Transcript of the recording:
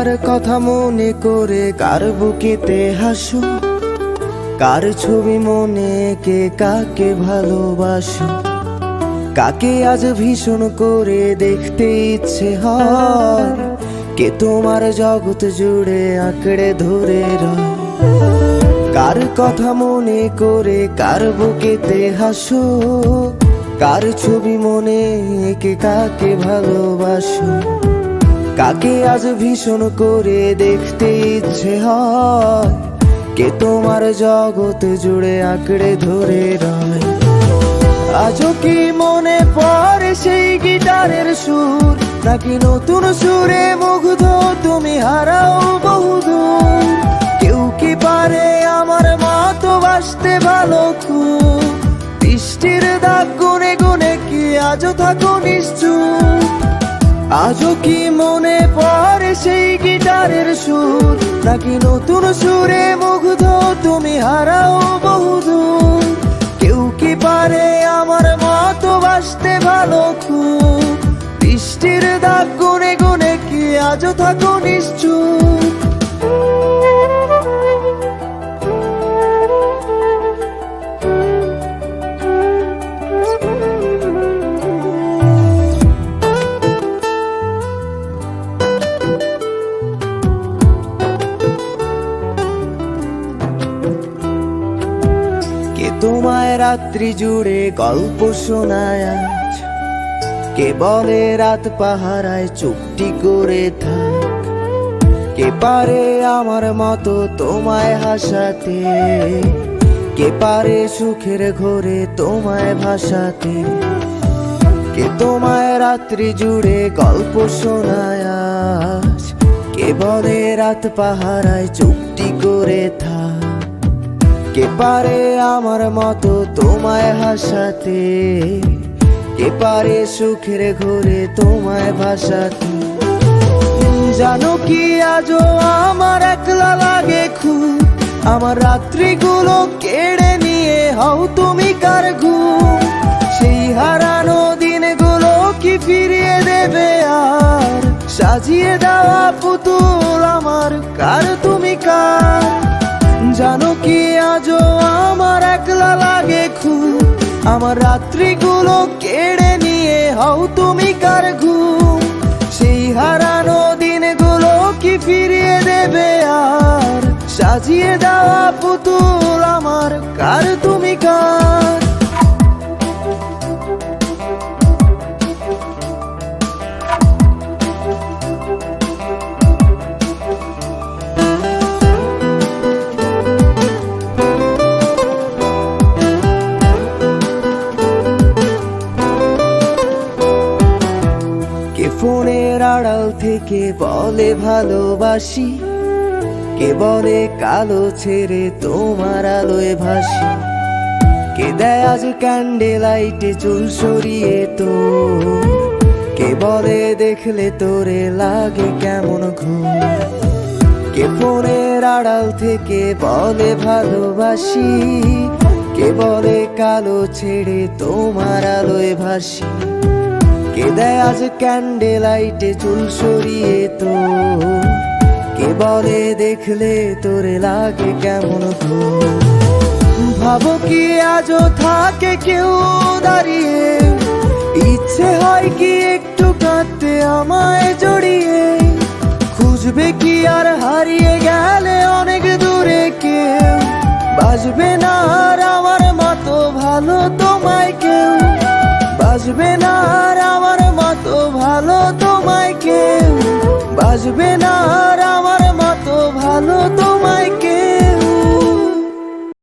কার কথা মনে করে কার বুকেতে হাসো, কার ছবি মনে কে কাকে ভালোবাসো, কাকে আজ ভীষণ করে দেখতে ইচ্ছে হয়, কে তোমার জগৎ জুড়ে আঁকড়ে ধরে রয়। কার কথা মনে করে কার বুকেতে হাসো, কার ছবি মনে কে কাকে ভালোবাসো, কাকে আজ ভীষণ করে দেখতে ইচ্ছে হয়, কে তোমার জগৎ জুড়ে আঁকড়ে ধরে রয়। আজও কি মনে পড়ে সেই গিটারের সুর, নাকি নতুন সুরে মুগ্ধ তুমি হারাও বহুদূর? কেউ কি পারে আমার মতো বাসতে ভালো খুব, বৃষ্টির দাগ গুনে গুনে কি আজও থাকো নিশ্চুপ? আজও কি মনে পড়ে সেই গিটারের সুর, নাকি নতুন সুরে মুগ্ধ তুমি হারাও বহুদূর? কেউ কি পারে আমার মতো বাসতে ভালো খুব, বৃষ্টির দাগ গুনে গুনে কি আজও থাকো নিশ্চুপ? তোমায় রাত্রি জুড়ে গল্প শোনায় আজ, কে বলে রাত পাহারায় চুপটি করে থাক, কে পারে আমার মতো তোমায় হাসাতে, কে পারে সুখের ঘোরে তোমায় ভাসাতে? কে তোমায় রাত্রি জুড়ে গল্প শোনায় আজ, কে বলে রাত পাহারায় চুপটি করে থাক, কে পারে আমার মতো তোমায় হাসাতে, কে পারে সুখের ঘোরে তোমায় ভাসাতে? জানো কি আজও আমার একলা লাগে খুব, আমার রাত্রিগুলো কেড়ে নিয়ে হও তুমি কার ঘুম? সেই হারানো দিনগুলো কি ফিরিয়ে দেবে আর, সাজিয়ে দেওয়া পুতুল আমার কার তুমি কার? জানো কি আজও আমার একলা লাগে খুব, আমার রাত্রিগুলো কেড়ে নিয়ে হও তুমি কার ঘুম? সেই হারানো দিনগুলো কি ফিরিয়ে দেবে আর, সাজিয়ে দেওয়া পুতুল আমার কার তুমি কার? ফোনের আড়াল থেকে বলে ভালোবাসি, কে বলে কালো ছেড়ে তোমার আলোয় ভাসি, কে দেয় আজ ক্যান্ডেল লাইটে চুল সরিয়ে তো, কে বলে দেখলে তোরে লাগে কেমন ঘুম? কে ফোনের আড়াল থেকে বলে ভালোবাসি, কে বলে কালো ছেড়ে তোমার আলোয় ভাসি, কে দেয় আজ ক্যান্ডেল লাইটে চুল সরিয়ে তো, কে বলে দেখলে তোরে লাগে কেমন ঘুম? ভাবো কি আজও থাকে কেউ দাঁড়িয়ে, ইচ্ছে হয় কি একটু কাঁদতে আমায় জড়িয়ে, খুঁজবে কি আর হারিয়ে গেলে অনেক দূরে কেউ, বাসবে না আর আমার মতো ভালো তোমায় কেউ, বাসবে না আর আমার মতো ভালো তোমায় কেউ, বাসবে না